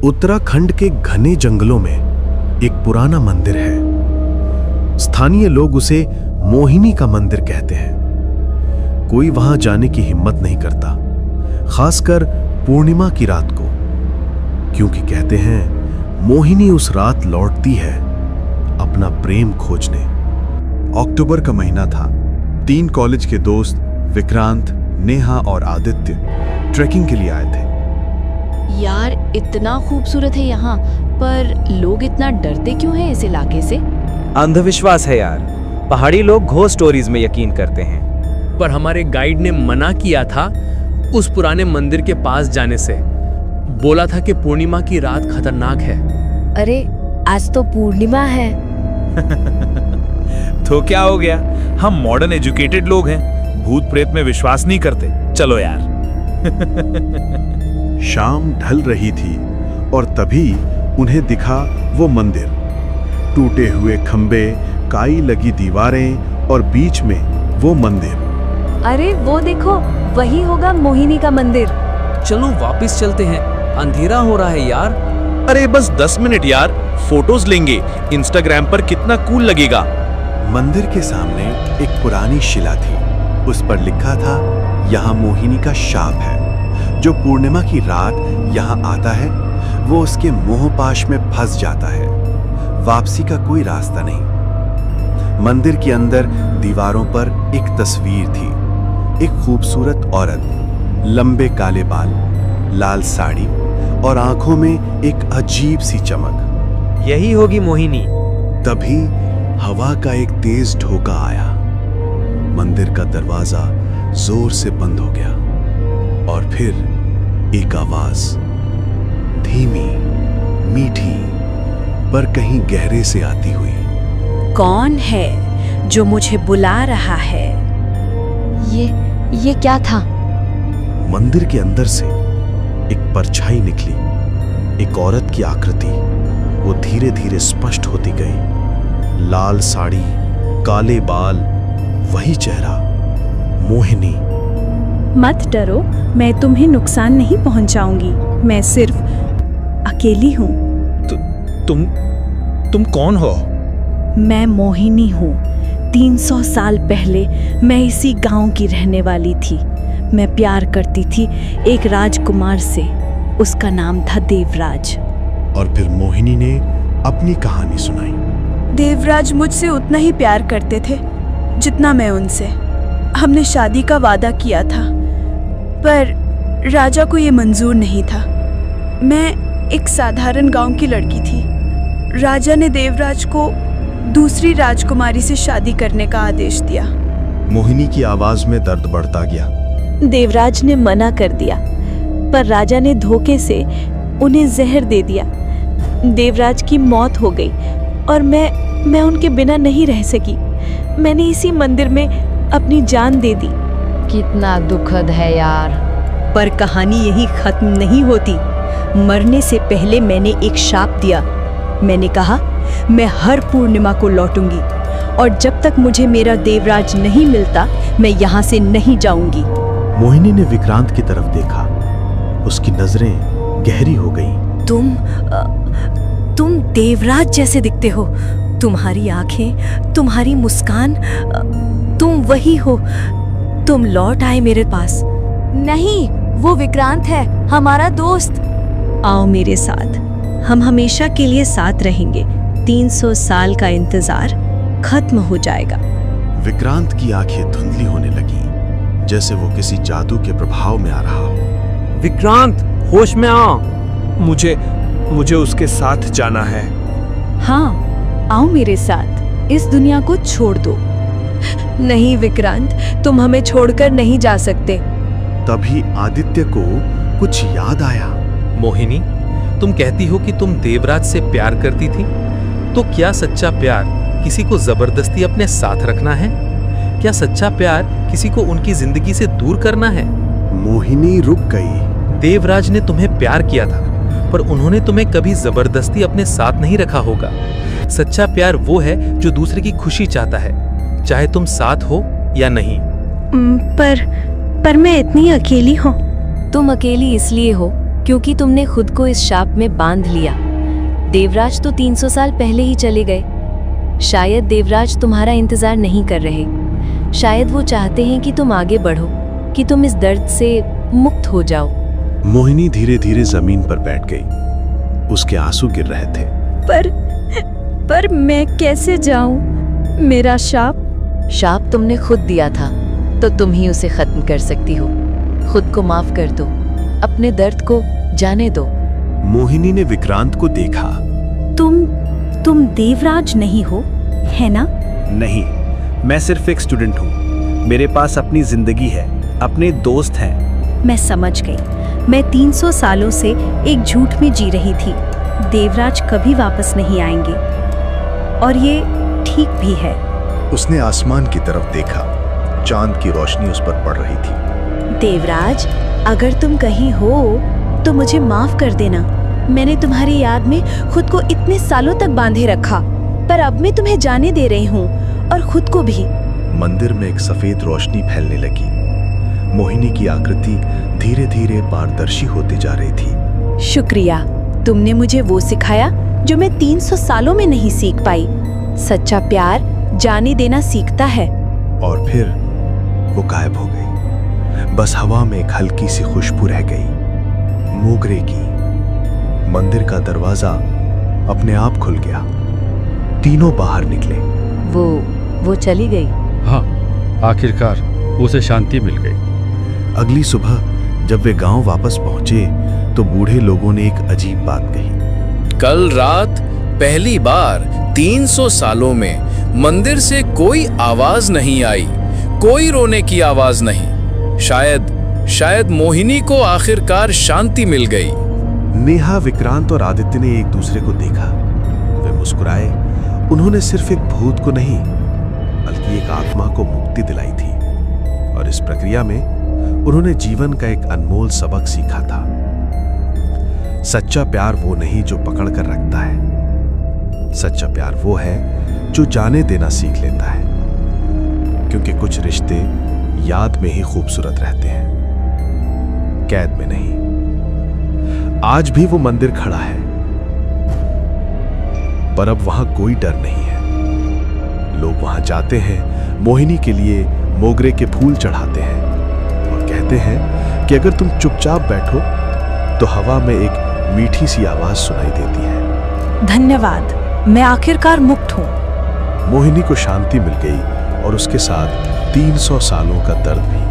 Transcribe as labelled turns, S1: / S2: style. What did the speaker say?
S1: उत्तराखंड के घने जंगलों में एक पुराना मंदिर है। स्थानीय लोग उसे मोहिनी का मंदिर कहते हैं। कोई वहां जाने की हिम्मत नहीं करता, खासकर पूर्णिमा की रात को, क्योंकि कहते हैं मोहिनी उस रात लौटती है अपना प्रेम खोजने।
S2: अक्टूबर का महीना था। 3 कॉलेज के दोस्त विक्रांत, नेहा और आदित्य ट्रैकिंग के लिए आए थे।
S3: यार इतना खूबसूरत है यहाँ, पर लोग इतना डरते क्यों हैं इस इलाके से?
S4: अंधविश्वास है यार। पहाड़ी लोग घोस्ट स्टोरीज में यकीन करते हैं।
S5: पर हमारे गाइड ने मना किया था उस पुराने मंदिर के पास जाने से। बोला था कि पूर्णिमा की रात खतरनाक है।
S6: अरे आज तो पूर्णिमा है।
S7: तो क्या हो गया, हम मॉडर्न एजुकेटेड लोग हैं, भूत प्रेत में विश्वास नहीं करते। चलो यार।
S1: शाम ढल रही थी और तभी उन्हें दिखा वो मंदिर। टूटे हुए खंबे, काई लगी दीवारें और बीच में वो मंदिर।
S6: अरे वो देखो, वही होगा मोहिनी का मंदिर।
S5: चलो वापस चलते हैं, अंधेरा हो रहा है यार।
S7: अरे बस 10 मिनट यार, फोटोज लेंगे, इंस्टाग्राम पर कितना कूल लगेगा।
S1: मंदिर के सामने एक पुरानी शिला थी। उस पर लिखा था, यहाँ मोहिनी का शाप है। जो पूर्णिमा की रात यहाँ आता है वो उसके मोहपाश में फंस जाता है। वापसी का कोई रास्ता नहीं। मंदिर के अंदर दीवारों पर एक तस्वीर थी। एक खूबसूरत औरत, लंबे काले बाल, लाल साड़ी और आंखों में एक अजीब सी चमक।
S4: यही होगी मोहिनी।
S1: तभी हवा का एक तेज झोंका आया। मंदिर का दरवाजा जोर से बंद हो गया और फिर एक आवाज, धीमी, मीठी, पर कहीं गहरे से आती हुई।
S6: कौन है जो मुझे बुला रहा है?
S3: ये क्या था?
S1: मंदिर के अंदर से एक परछाई निकली। एक औरत की आकृति, वो धीरे धीरे स्पष्ट होती गई। लाल साड़ी, काले बाल, वही चेहरा, मोहिनी।
S8: मत डरो, मैं तुम्हें नुकसान नहीं पहुंचाऊंगी। मैं सिर्फ अकेली हूँ।
S7: तुम कौन हो?
S8: मैं मोहिनी हूँ। 300 साल पहले मैं इसी गांव की रहने वाली थी। मैं प्यार करती थी एक राजकुमार से। उसका नाम था देवराज।
S1: और फिर मोहिनी ने अपनी कहानी सुनाई।
S8: देवराज मुझसे उतना ही प्यार करते थे जितना मैं उनसे। हमने शादी का वादा किया था, पर राजा को ये मंजूर नहीं था। मैं एक साधारण गांव की लड़की थी। राजा ने देवराज को दूसरी राजकुमारी से शादी करने का आदेश दिया।
S1: मोहिनी की आवाज में दर्द बढ़ता गया।
S8: देवराज ने मना कर दिया, पर राजा ने धोखे से उन्हें जहर दे दिया। देवराज की मौत हो गई और मैं उनके बिना नहीं रह सकी। मैंने इसी मंदिर में अपनी जान दे दी।
S3: कितना दुखद है यार।
S6: पर कहानी यही खत्म नहीं होती। मरने से पहले मैंने एक शाप दिया। मैंने कहा मैं हर पूर्णिमा को लौटूंगी और जब तक मुझे मेरा देवराज नहीं मिलता मैं यहाँ से नहीं जाऊंगी।
S1: मोहिनी ने विक्रांत की तरफ देखा। उसकी नजरें गहरी हो गईं।
S6: तुम देवराज जैसे दिखते हो। तुम्हारी आंखें, तुम्हारी मुस्कान, तुम वही हो। तुम लौट आए मेरे पास।
S3: नहीं, वो विक्रांत है, हमारा दोस्त।
S6: आओ मेरे साथ, हम हमेशा के लिए साथ रहेंगे। 300 साल का इंतजार खत्म हो जाएगा।
S1: विक्रांत की आंखें धुंधली होने लगी, जैसे वो किसी जादू के प्रभाव में आ रहा हो।
S5: विक्रांत, होश में आ। मुझे उसके साथ जाना है।
S8: हाँ, आओ मेरे साथ। इस दुनिया को छोड़ दो।
S6: नहीं विक्रांत, तुम हमें छोड़कर नहीं जा सकते।
S1: तभी आदित्य को कुछ याद आया।
S9: मोहिनी, तुम कहती हो कि तुम देवराज से प्यार करती थी, तो क्या सच्चा प्यार किसी को जबरदस्ती अपने साथ रखना है? क्या सच्चा प्यार किसी को उनकी जिंदगी से दूर करना है?
S1: मोहिनी रुक गई।
S9: देवराज ने तुम्हें प्यार किया था, पर उन्होंने तुम्हें कभी जबरदस्ती अपने साथ नहीं रखा होगा। सच्चा प्यार वो है जो दूसरे की खुशी चाहता है, चाहे तुम साथ हो या नहीं।
S8: पर मैं इतनी अकेली हूँ।
S3: तुम अकेली इसलिए हो
S10: क्योंकि तुमने खुद को इस शाप में बांध लिया। देवराज तो 300 साल पहले ही चले गए। शायद देवराज तुम्हारा इंतजार नहीं कर रहे। शायद वो चाहते हैं कि तुम आगे बढ़ो, कि तुम इस दर्द से मुक्त हो जाओ।
S2: मोहिनी धीरे धीरे जमीन पर बैठ गई। उसके आंसू गिर रहे थे।
S6: पर मैं कैसे जाऊं? मेरा
S3: शाप तुमने खुद दिया था, तो तुम ही उसे खत्म कर सकती हो। खुद को माफ कर दो, अपने दर्द को जाने दो।
S2: मोहिनी ने विक्रांत को देखा।
S6: तुम देवराज नहीं हो, है ना?
S11: नहीं, मैं सिर्फ एक स्टूडेंट हूँ। मेरे पास अपनी जिंदगी है, अपने दोस्त हैं।
S6: मैं समझ गई। मैं 300 सालों से एक झूठ में जी रही थी। देवराज कभी वापस नहीं आएंगे, और ये ठीक भी है।
S2: उसने आसमान की तरफ देखा। चांद की रोशनी उस पर पड़ रही थी।
S6: देवराज, अगर तुम कहीं हो तो मुझे माफ कर देना। मैंने तुम्हारी याद में खुद को इतने सालों तक बांधे रखा, पर अब मैं तुम्हें जाने दे रही हूँ, और खुद को भी।
S2: मंदिर में एक सफेद रोशनी फैलने लगी। मोहिनी की आकृति धीरे धीरे पारदर्शी होती जा रही थी।
S6: शुक्रिया, तुमने मुझे वो सिखाया जो मैं 300 सालों में नहीं सीख पाई। सच्चा प्यार जाने देना सीखता है।
S2: और फिर वो गायब हो गई। बस हवा में एक हल्की सी खुशबू रह गई, मोगरे की। मंदिर का दरवाजा अपने आप खुल गया। तीनों बाहर निकले।
S3: वो चली गई।
S12: हाँ, आखिरकार उसे शांति मिल गई।
S2: अगली सुबह जब वे गांव वापस पहुंचे तो बूढ़े लोगों ने एक अजीब बात कही।
S13: कल रात पहली बार 300 सालों में मंदिर से कोई आवाज नहीं आई, कोई रोने की आवाज नहीं। शायद मोहिनी को आखिरकार शांति मिल गई।
S2: नेहा, विक्रांत और आदित्य ने एक दूसरे को देखा। वे मुस्कुराए। उन्होंने सिर्फ एक भूत को नहीं, बल्कि एक आत्मा को मुक्ति दिलाई थी। और इस प्रक्रिया में उन्होंने जीवन का एक अनमोल सबक सीखा था। सच्चा प्यार वो नहीं जो पकड़ कर रखता है। सच्चा प्यार वो है जो जाने देना सीख लेता है। क्योंकि कुछ रिश्ते याद में ही खूबसूरत रहते हैं, कैद में नहीं। आज भी वो मंदिर खड़ा है, पर अब वहां कोई डर नहीं है। लोग वहां जाते हैं, मोहिनी के लिए मोगरे के फूल चढ़ाते हैं और कहते हैं कि अगर तुम चुपचाप बैठो तो हवा में एक मीठी सी आवाज सुनाई देती है।
S6: धन्यवाद, मैं आखिरकार मुक्त हूँ।
S2: मोहिनी को शांति मिल गई और उसके साथ 300 सालों का दर्द भी।